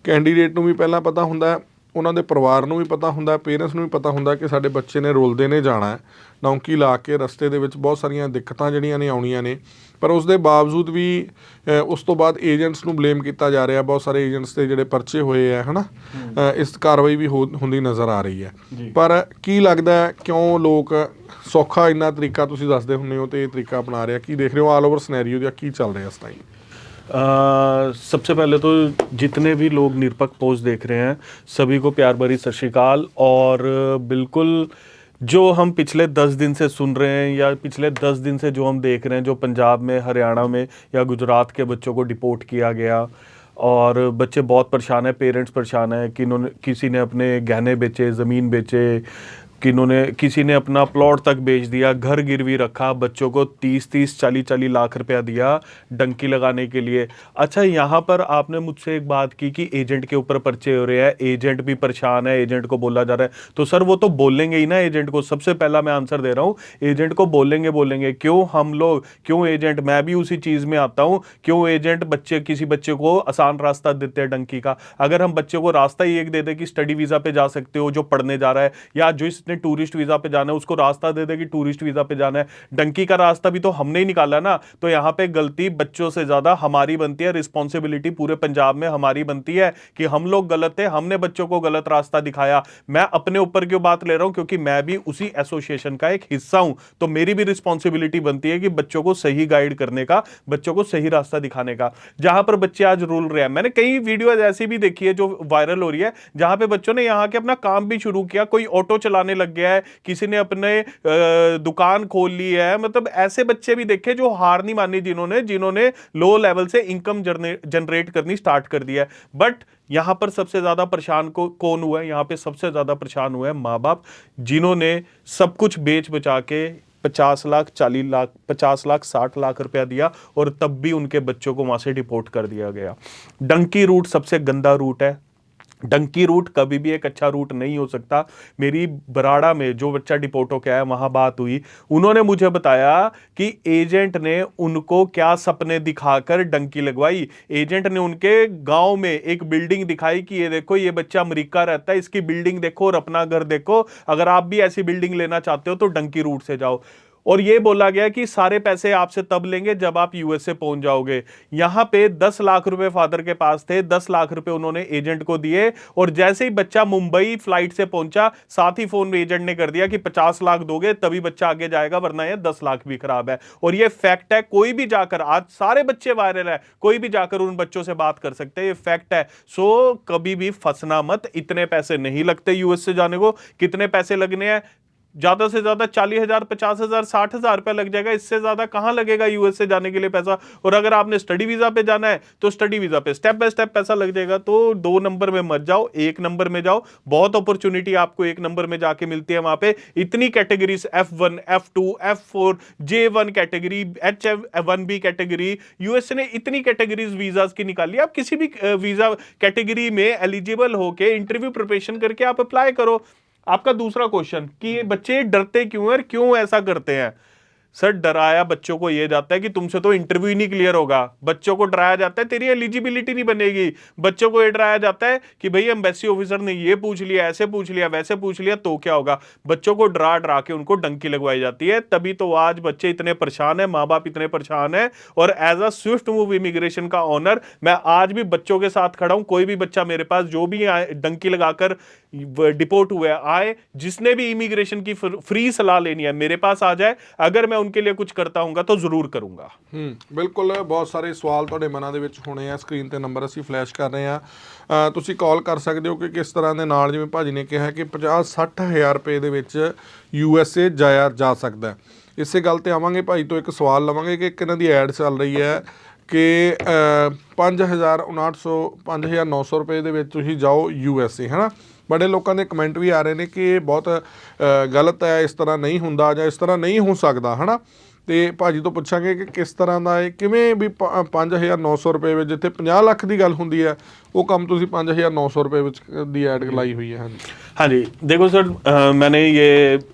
Candidate ਨੂੰ ਵੀ ਪਹਿਲਾਂ ਪਤਾ ਹੁੰਦਾ, ਉਹਨਾਂ ਦੇ ਪਰਿਵਾਰ ਨੂੰ ਵੀ ਪਤਾ ਹੁੰਦਾ, ਪੇਰੈਂਟਸ ਨੂੰ ਵੀ ਪਤਾ ਹੁੰਦਾ ਕਿ ਸਾਡੇ ਬੱਚੇ ਨੇ ਰੁਲਦੇ ਨੇ ਜਾਣਾ ਹੈ, ਨੌਕਰੀ ਲਾ ਕੇ ਰਸਤੇ ਦੇ ਵਿੱਚ ਬਹੁਤ ਸਾਰੀਆਂ ਦਿੱਕਤਾਂ ਜਿਹੜੀਆਂ ਨੇ ਆਉਣੀਆਂ ਨੇ। ਪਰ ਉਸ ਦੇ ਬਾਵਜੂਦ ਵੀ ਉਸ ਤੋਂ ਬਾਅਦ ਏਜੰਟਸ ਨੂੰ ਬਲੇਮ ਕੀਤਾ ਜਾ ਰਿਹਾ, ਬਹੁਤ ਸਾਰੇ ਏਜੰਟਸ ਦੇ ਜਿਹੜੇ ਪਰਚੇ ਹੋਏ ਆ, ਹੈ ਨਾ, ਇਸ ਕਾਰਵਾਈ ਵੀ ਹੁੰਦੀ ਨਜ਼ਰ ਆ ਰਹੀ ਹੈ। ਪਰ ਕੀ ਲੱਗਦਾ ਕਿਉਂ ਲੋਕ ਸੌਖਾ ਇੰਨਾ ਤਰੀਕਾ ਤੁਸੀਂ ਦੱਸਦੇ ਹੁੰਦੇ ਹੋ ਅਤੇ ਇਹ ਤਰੀਕਾ ਅਪਣਾ ਰਿਹਾ, ਕੀ ਦੇਖ ਰਹੇ ਹੋ ਆਲ ਓਵਰ ਸਿਨੈਰੀਓ ਜਾਂ ਕੀ ਚੱਲ ਰਿਹਾ ਇਸ ਟਾਈਮ? सबसे पहले तो जितने भी लोग निरपक्ष पोस्ट देख रहे हैं सभी को प्यार भरी सत श्री अकाल। और बिल्कुल जो हम पिछले 10 दिन से सुन रहे हैं या पिछले 10 दिन से जो हम देख रहे हैं, जो पंजाब में, हरियाणा में या गुजरात के बच्चों को डिपोर्ट किया गया और बच्चे बहुत परेशान हैं, पेरेंट्स परेशान हैं कि किसी ने अपने गहने बेचे, ज़मीन बेचे, किसी ने अपना प्लॉट तक बेच दिया, घर गिरवी रखा, बच्चों को 30-30, 40-40 लाख रुपया दिया डंकी लगाने के लिए। अच्छा, यहाँ पर आपने मुझसे एक बात की कि एजेंट के ऊपर पर्चे हो रहे हैं, एजेंट भी परेशान है, एजेंट को बोला जा रहा है। तो सर वो तो बोलेंगे ही ना एजेंट को। सबसे पहला मैं आंसर दे रहा हूँ, एजेंट को बोलेंगे क्यों हम लोग, क्यों एजेंट, मैं भी उसी चीज़ में आता हूँ, क्यों एजेंट किसी बच्चे को आसान रास्ता देते हैं डंकी का। अगर हम बच्चे को रास्ता ही एक दे दे कि स्टडी वीज़ा पे जा सकते हो जो पढ़ने जा रहा है, या जो ने टूरिस्ट वीजा पे जाना है उसको रास्ता दे दे कि टूरिस्ट वीजा पे जाना है, डंकी का रास्ता भी तो हमने ही निकाला ना। तो यहां पे गलती बच्चों से ज्यादा हमारी बनती है, रिस्पॉन्सिबिलिटी पूरे पंजाब में हमारी बनती है कि हम लोग गलत थे, हमने बच्चों को गलत रास्ता दिखाया। मैं अपने ऊपर क्यों बात ले रहा हूं, क्योंकि मैं भी उसी एसोसिएशन का एक हिस्सा हूं, तो मेरी भी रिस्पॉन्सिबिलिटी बनती है कि बच्चों को सही गाइड करने का, बच्चों को सही रास्ता दिखाने का। जहां पर बच्चे आज रूल रहे हैं, मैंने कई वीडियो ऐसी भी देखी है जो वायरल हो रही है, जहां पे बच्चों ने यहां के अपना काम भी शुरू किया, कोई ऑटो चलाने लग गया है, किसी ने अपने दुकान खोल ली है। मतलब ऐसे बच्चे भी देखे जो हार नहीं मानी, जिन्होंने लो लेवल से इनकम जनरेट करनी स्टार्ट कर दिया है। बट यहां पर सबसे ज्यादा परेशान कौन हुआ है? यहां पे सबसे ज्यादा परेशान हुआ है माँ बाप, जिन्होंने सब कुछ बेच बचा के 50 लाख, 40 लाख, 50 लाख, 60 लाख रुपया दिया और तब भी उनके बच्चों को वहां से डिपोर्ट कर दिया गया। डंकी रूट सबसे गंदा रूट है। डंकी रूट कभी भी एक अच्छा रूट नहीं हो सकता। मेरी बराड़ा में जो बच्चा डिपोर्ट होकर आया, वहां बात हुई, उन्होंने मुझे बताया कि एजेंट ने उनको क्या सपने दिखाकर डंकी लगवाई। एजेंट ने उनके गांव में एक बिल्डिंग दिखाई कि ये देखो, ये बच्चा अमेरिका रहता है, इसकी बिल्डिंग देखो और अपना घर देखो, अगर आप भी ऐसी बिल्डिंग लेना चाहते हो तो डंकी रूट से जाओ। और ये बोला गया कि सारे पैसे आपसे तब लेंगे जब आप यूएसए पहुंच जाओगे। यहां पे 10 लाख रुपए फादर के पास थे, 10 लाख रुपए उन्होंने एजेंट को दिए, और जैसे ही बच्चा मुंबई फ्लाइट से पहुंचा, साथ ही फोन एजेंट ने कर दिया कि 50 लाख दोगे तभी बच्चा आगे जाएगा, वरना ये 10 लाख भी खराब है। और ये फैक्ट है, कोई भी जाकर, आज सारे बच्चे वायरल है, कोई भी जाकर उन बच्चों से बात कर सकते हैं, ये फैक्ट है। सो कभी भी फंसना मत। इतने पैसे नहीं लगते यूएसए जाने को। कितने पैसे लगने हैं? ज्यादा से ज्यादा 40,000, 50,000, 60,000 रुपया लग जाएगा, इससे ज्यादा कहां लगेगा यूएसए जाने के लिए पैसा। और अगर आपने स्टडी वीजा पे जाना है तो स्टडी वीजा पे स्टेप बाय स्टेप पैसा लग जाएगा। तो 2 नंबर में मत जाओ, 1 नंबर में जाओ। बहुत अपॉर्चुनिटी आपको 1 नंबर में जाके मिलती है। वहां पे इतनी categories, F1, F2, F4, J1 category, H1B category, USA ने इतनी कैटेगरीज वीजाज की निकाली। आप किसी भी वीजा कैटेगरी में एलिजिबल होके इंटरव्यू प्रिपरेशन करके आप अप्लाई करो। आपका दूसरा क्वेश्चन कि ये बच्चे डरते क्यों है और क्यों ऐसा करते हैं? सर, डराया बच्चों को ये जाता है कि तुमसे तो इंटरव्यू ही नहीं क्लियर होगा। बच्चों को डराया जाता है तेरी एलिजिबिलिटी नहीं बनेगी। बच्चों को ये डराया जाता है कि भाई एम्बेसी ऑफिसर ने ये पूछ लिया, ऐसे पूछ लिया, वैसे पूछ लिया, तो क्या होगा। बच्चों को डरा डरा के उनको डंकी लगवाई जाती है। तभी तो आज बच्चे इतने परेशान है, माँ बाप इतने परेशान है। और as a swift move immigration का ऑनर, मैं आज भी बच्चों के साथ खड़ा हूं। कोई भी बच्चा मेरे पास जो भी डंकी लगाकर डिपोर्ट हुए आए, जिसने भी इमिग्रेशन की फ्री सलाह लेनी है मेरे पास आ जाए। अगर मैं उनके लिए कुछ करता हूंगा तो ਜ਼ਰੂਰ ਕਰੂੰਗਾ। ਬਿਲਕੁਲ, ਬਹੁਤ ਸਾਰੇ ਸਵਾਲ ਤੁਹਾਡੇ ਮਨਾਂ ਦੇ ਵਿੱਚ ਹੋਣੇ ਆ। ਸਕਰੀਨ ਤੇ ਨੰਬਰ ਅਸੀਂ ਫਲੈਸ਼ ਕਰ ਰਹੇ ਆ, ਤੁਸੀਂ ਕਾਲ ਕਰ ਸਕਦੇ ਹੋ ਕਿ ਕਿਸ ਤਰ੍ਹਾਂ ਦੇ ਨਾਲ, ਜਿਵੇਂ ਭਾਜੀ ਨੇ ਕਿਹਾ ਕਿ 50-60 ਹਜ਼ਾਰ ਰੁਪਏ ਦੇ ਵਿੱਚ USA ਜਾਇਆ ਜਾ ਸਕਦਾ। ਇਸੇ ਗੱਲ ਤੇ ਆਵਾਂਗੇ। ਭਾਈ ਤੋਂ ਇੱਕ ਸਵਾਲ ਲਵਾਂਗੇ ਕਿ ਇੱਕ ਇਹਨਾਂ ਦੀ ਐਡ ਚੱਲ ਰਹੀ ਹੈ ਕਿ 5,900 ਰੁਪਏ ਦੇ ਵਿੱਚ ਤੁਸੀਂ ਜਾਓ USA, ਹੈ ਨਾ। बड़े लोगों के कमेंट भी आ रहे हैं कि ये बहुत गलत है, इस तरह नहीं होंदा ਜਾਂ इस तरह नहीं हो सकता, है ना। ਤੇ ਭਾਜੀ ਤੋਂ ਪੁੱਛਾਂਗੇ ਕਿ ਕਿਸ ਤਰ੍ਹਾਂ ਦਾ ਇਹ ਕਿਵੇਂ ਵੀ 5900 ਰੁਪਏ ਵਿੱਚ ਜਿੱਥੇ 50 ਲੱਖ ਦੀ ਗੱਲ ਹੁੰਦੀ ਹੈ ਉਹ ਕੰਮ ਤੁਸੀਂ 5900 ਰੁਪਏ ਵਿੱਚ ਦੀ ਐਡ ਲਾਈ हुई है। हाँ जी हाँ जी, देखो सर, मैंने ये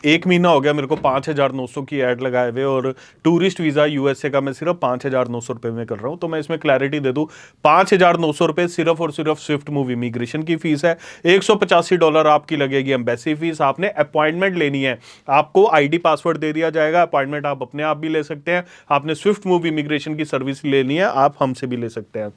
1 महीना हो गया मेरे को 5900 की ऐड लगाए हुए, और टूरिस्ट वीज़ा यूएसए का मैं सिर्फ 5900 रुपये में कर रहा हूँ। तो मैं इसमें क्लैरिटी दे दूँ, 5900 रुपये सिर्फ और सिर्फ स्विफ्ट मूव इमिग्रेशन की फ़ीस है। $185 आपकी लगेगी एम्बेसी फ़ीस। आपने अपॉइंटमेंट लेनी है, आपको आईडी पासवर्ड दे दिया जाएगा, अपॉइंटमेंट आप अपने आप भी ले सकते हैं। आपने स्विफ्ट मूव इमिग्रेशन की सर्विस लेनी है, आप हमसे भी ले सकते हैं।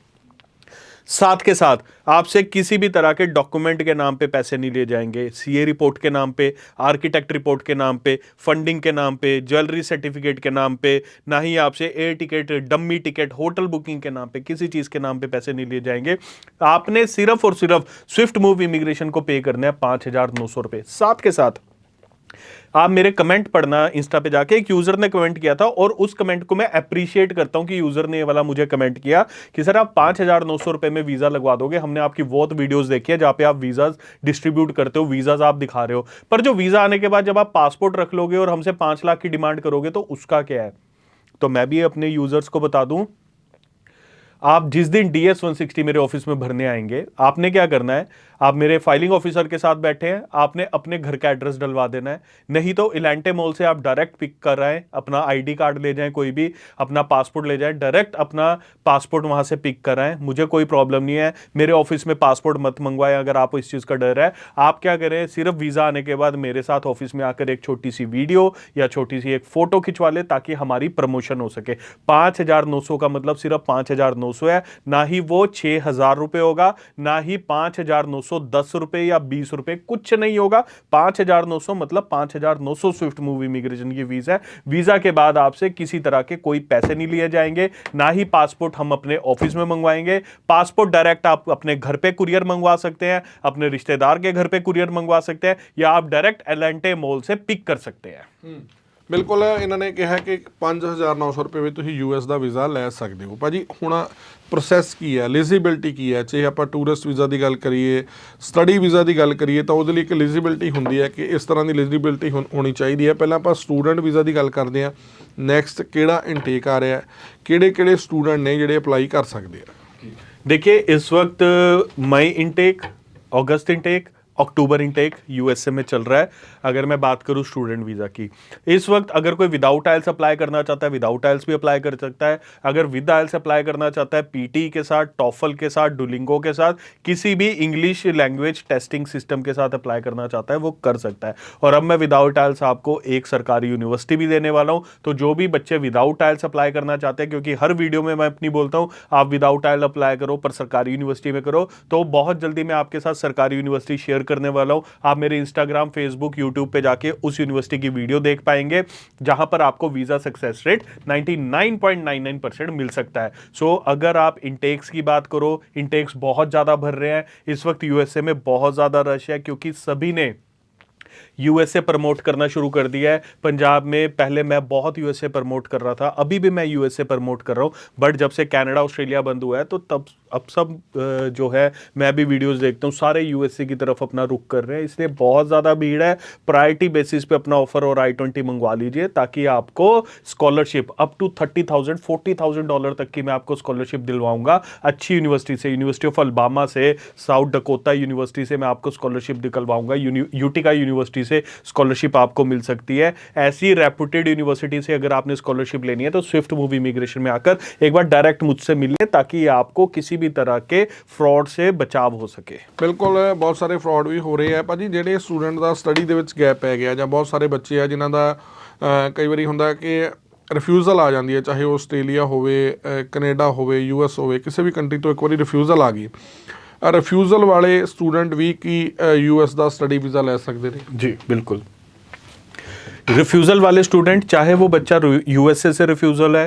साथ के साथ आपसे किसी भी तरह के डॉक्यूमेंट के नाम पे पैसे नहीं लिए जाएंगे, सीए रिपोर्ट के नाम पे, आर्किटेक्ट रिपोर्ट के नाम पे, फंडिंग के नाम पे, ज्वेलरी सर्टिफिकेट के नाम पे, ना ही आपसे air ticket, dummy ticket, hotel booking के नाम पे, किसी चीज़ के नाम पे पैसे नहीं लिए जाएंगे। आपने सिर्फ और सिर्फ स्विफ्ट मूव इमिग्रेशन को पे करना है 5900 रुपये। साथ के साथ आप मेरे कमेंट पढ़ना, इंस्टा पे जाके एक यूजर ने कमेंट किया था, और उस कमेंट को मैं अप्रिशिएट करता हूं कि यूजर ने ये वाला मुझे कमेंट किया कि सर आप 5900 रुपए में वीजा लगवा दोगे। हमने आपकी बहुत वीडियोस देखी है जहां पे आप वीजाज डिस्ट्रीब्यूट करते हो, वीजाज आप दिखा रहे हो, पर जो वीजा आने के बाद जब आप पासपोर्ट रख लोगे और हमसे 5 लाख की डिमांड करोगे तो उसका क्या है। तो मैं भी अपने यूजर्स को बता दूं, आप जिस दिन DS 160 मेरे ऑफिस में भरने आएंगे, आपने क्या करना है, आप मेरे फाइलिंग ऑफिसर के साथ बैठे हैं, आपने अपने घर का एड्रेस डलवा देना है। नहीं तो इलांटे मॉल से आप डायरेक्ट पिक कर रहे हैं, अपना आईडी कार्ड ले जाएं, कोई भी अपना पासपोर्ट ले जाएं, डायरेक्ट अपना पासपोर्ट वहां से पिक कर रहे हैं। मुझे कोई प्रॉब्लम नहीं है, मेरे ऑफिस में पासपोर्ट मत मंगवाएं अगर आपको इस चीज़ का डर है। आप क्या करें, सिर्फ वीज़ा आने के बाद मेरे साथ ऑफिस में आकर एक छोटी सी वीडियो या छोटी सी एक फोटो खिंचवा ले, ताकि हमारी प्रमोशन हो सके। 5900 का मतलब सिर्फ 5900 है, ना ही वो 6000 रुपये होगा, ना ही 5910 रुपए या 20 रुपए, कुछ नहीं होगा। 5900 मतलब 5900 स्विफ्ट मूव इमिग्रेशन की वीजा है। वीजा के बाद आपसे किसी तरह के कोई पैसे नहीं लिए जाएंगे, ना ही पासपोर्ट हम अपने ऑफिस में मंगवाएंगे। पासपोर्ट डायरेक्ट आप अपने घर पे कुरियर मंगवा सकते हैं, अपने रिश्तेदार के घर पे कुरियर मंगवा सकते हैं, या आप डायरेक्ट एलेंटे मॉल से पिक कर सकते हैं। ਬਿਲਕੁਲ ਇਹਨਾਂ ਨੇ ਕਿਹਾ ਕਿ 5900 ਰੁਪਏ ਵਿੱਚ ਤੁਸੀਂ US ਦਾ ਵੀਜ਼ਾ ਲੈ ਸਕਦੇ ਹੋ। ਭਾਜੀ ਹੁਣ ਪ੍ਰੋਸੈਸ ਕੀ ਹੈ, ਐਲੀਜੀਬਿਲਟੀ ਕੀ ਹੈ, ਚਾਹੇ ਆਪਾਂ ਟੂਰਿਸਟ ਵੀਜ਼ਾ ਦੀ ਗੱਲ ਕਰੀਏ, ਸਟੱਡੀ ਵੀਜ਼ਾ ਦੀ ਗੱਲ ਕਰੀਏ, ਤਾਂ ਉਹਦੇ ਲਈ ਇੱਕ ਐਲੀਜੀਬਿਲਟੀ ਹੁੰਦੀ ਹੈ ਕਿ ਇਸ ਤਰ੍ਹਾਂ ਦੀ ਐਲੀਜੀਬਿਲਟੀ ਹੋਣੀ ਚਾਹੀਦੀ ਹੈ। ਪਹਿਲਾਂ ਆਪਾਂ ਸਟੂਡੈਂਟ ਵੀਜ਼ਾ ਦੀ ਗੱਲ ਕਰਦੇ ਹਾਂ, ਨੈਕਸਟ ਕਿਹੜਾ ਇਨਟੇਕ ਆ ਰਿਹਾ, ਕਿਹੜੇ ਸਟੂਡੈਂਟ ਨੇ ਜਿਹੜੇ ਅਪਲਾਈ ਕਰ ਸਕਦੇ ਆ। देखिए, इस वक्त मई इनटेक, अगस्त इनटेक, अक्टूबर इनटेक यूएसए में चल रहा है। अगर मैं बात करूं स्टूडेंट वीज़ा की, इस वक्त अगर कोई विदाउट आइल्स अप्लाई करना चाहता है, विदाउट आइल्स भी अप्लाई कर सकता है। अगर विद आइल्स अप्लाई करना चाहता है, पीटी के साथ, टॉफल के साथ, डुलिंगो के साथ, किसी भी इंग्लिश लैंग्वेज टेस्टिंग सिस्टम के साथ अप्लाई करना चाहता है, वो कर सकता है। और अब मैं विदाउट आइल्स आपको एक सरकारी यूनिवर्सिटी भी देने वाला हूँ। तो जो भी बच्चे विदाउट आइल्स अप्लाई करना चाहते हैं, क्योंकि हर वीडियो में मैं अपनी बोलता हूँ आप विदाउट आइल्स अप्लाई करो पर सरकारी यूनिवर्सिटी में करो, तो बहुत जल्दी मैं आपके साथ सरकारी यूनिवर्सिटी शेयर करने वाला हूँ। आप मेरे इंस्टाग्राम, फेसबुक, यूट्यूब पे जाके उस यूनिवर्सिटी की वीडियो देख पाएंगे जहां पर आपको वीजा सक्सेस रेट 99.99% मिल सकता है। सो अगर आप इंटेक्स की बात करो, इंटेक्स बहुत ज्यादा भर रहे हैं इस वक्त, यूएसए में बहुत ज्यादा रश है, क्योंकि सभी ने यूएसए प्रमोट करना शुरू कर दिया है। पंजाब में पहले मैं बहुत यूएसए प्रमोट कर रहा था, अभी भी मैं यूएसए प्रमोट कर रहा हूँ, बट जब से कनाडा, ऑस्ट्रेलिया बंद हुआ है तो तब अब सब जो है मैं भी वीडियोस देखता हूँ, सारे यूएसए की तरफ अपना रुख कर रहे हैं, इसलिए बहुत ज़्यादा भीड़ है। प्रायोरिटी बेसिस पे अपना ऑफर और I-20 मंगवा लीजिए, ताकि आपको स्कॉलरशिप अप टू $30,000 $40,000 तक की मैं आपको स्कॉलरशिप दिलवाऊंगा अच्छी यूनिवर्सिटी से। यूनिवर्सिटी ऑफ अल्बामा से, साउथ डकोटा यूनिवर्सिटी से मैं आपको स्कॉलरशिप दिलवाऊंगा। यूटिका यूनिवर्सिटी से स्कॉलरशिप आपको मिल सकती है। ऐसी रेपुटेड यूनिवर्सिटी से अगर आपने स्कॉलरशिप लेनी है तो स्विफ्ट मूव इमिग्रेशन में आकर एक बार डायरेक्ट मुझसे मिलिए, ताकि आपको किसी भी तरह के फ्रॉड से बचाव हो सके। ਬਿਲਕੁਲ ਬਹੁਤ ਸਾਰੇ ਫਰਾਡ ਵੀ ਹੋ ਰਹੇ ਆ ਭਾਜੀ। ਜਿਹੜੇ ਸਟੂਡੈਂਟ ਦਾ ਸਟੱਡੀ ਦੇ ਵਿੱਚ ਗੈਪ ਪੈ ਗਿਆ, ਜਾਂ ਬਹੁਤ ਸਾਰੇ ਬੱਚੇ ਆ ਜਿਨ੍ਹਾਂ ਦਾ ਕਈ ਵਾਰੀ ਹੁੰਦਾ ਕਿ ਰਿਫਿਊਜ਼ਲ ਆ ਜਾਂਦੀ ਹੈ, ਚਾਹੇ ਉਹ ਆਸਟ੍ਰੇਲੀਆ ਹੋਵੇ, ਕੈਨੇਡਾ ਹੋਵੇ, US ਹੋਵੇ, ਕਿਸੇ ਵੀ ਕੰਟਰੀ ਤੋਂ ਇੱਕ ਵਾਰੀ ਰਿਫਿਊਜ਼ਲ ਆ ਗਈ, ਰਿਫਿਊਜ਼ਲ ਵਾਲੇ ਸਟੂਡੈਂਟ ਵੀ ਕੀ US ਦਾ ਸਟੱਡੀ ਵੀਜ਼ਾ ਲੈ ਸਕਦੇ ਨੇ? जी बिल्कुल, रिफ्यूज़ल वाले स्टूडेंट, चाहे वो बच्चा यूएसए से रिफ्यूज़ल है,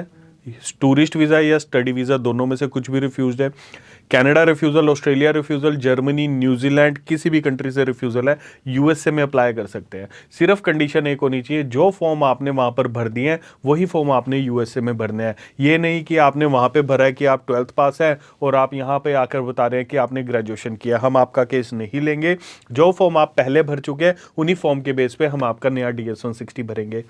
टूरिस्ट वीज़ा या स्टडी वीज़ा, दोनों में से कुछ भी रिफ्यूज़ड है, Canada refusal, Australia refusal, Germany, New Zealand, किसी भी कंट्री से रिफ्यूज़ल है, यूएसए में अप्लाई कर सकते हैं। सिर्फ कंडीशन एक होनी चाहिए, जो फॉर्म आपने वहाँ पर भर दिए हैं वही फॉर्म आपने यूएसए में भरने हैं। ये नहीं कि आपने वहाँ पे भरा है कि आप 12th पास हैं और आप यहाँ पे आकर बता रहे हैं कि आपने ग्रेजुएशन किया। हम आपका केस नहीं लेंगे। जो फॉर्म आप पहले भर चुके हैं उन्हीं फॉर्म के बेस पे हम आपका नया DS 160 भरेंगे।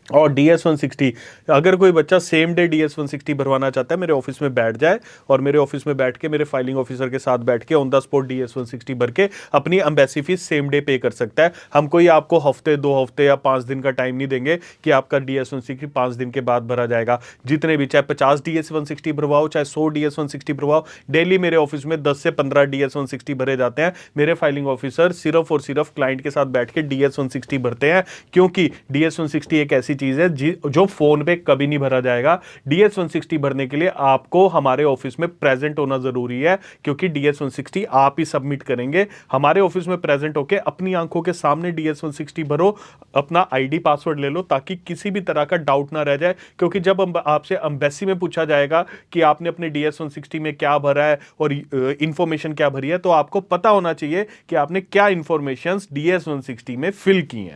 और DS-160, अगर कोई बच्चा सेम डे DS-160 भरवाना चाहता है, मेरे ऑफिस में बैठ जाए और मेरे ऑफिस में बैठ के मेरे फाइलिंग ऑफिसर के साथ बैठ के ऑन द स्पॉट DS-160 भर के अपनी एम्बेसी फीस सेम डे पे कर सकता है। हम कोई आपको हफ्ते 2 हफ्ते या 5 दिन का टाइम नहीं देंगे कि आपका DS-160 5 दिन के बाद भरा जाएगा। जितने भी, चाहे 50 DS-160 भरवाओ, चाहे 100 DS-160 भरवाओ, डेली मेरे ऑफिस में 10 से 15 DS-160 भरे जाते हैं। मेरे फाइलिंग ऑफिसर सिर्फ और सिर्फ क्लाइंट के साथ बैठ के DS-160 भरते हैं, क्योंकि DS-160 एक ऐसी चीज है जो फोन पे कभी नहीं भरा जाएगा। DS-160 भरने के लिए आपको हमारे ऑफिस में प्रेजेंट होना जरूरी है, क्योंकि DS-160 आप ही सबमिट करेंगे। हमारे ऑफिस में प्रेजेंट होके अपनी आंखों के सामने DS-160 भरो, अपना आईडी पासवर्ड ले लो, ताकि किसी भी तरह का डाउट ना रह जाए। क्योंकि जब आपसे एम्बेसी में पूछा जाएगा कि आपने अपने DS-160 में क्या भरा है और इंफॉर्मेशन क्या भरी है, तो आपको पता होना चाहिए कि आपने क्या इंफॉर्मेशन DS-160 में फिल की है।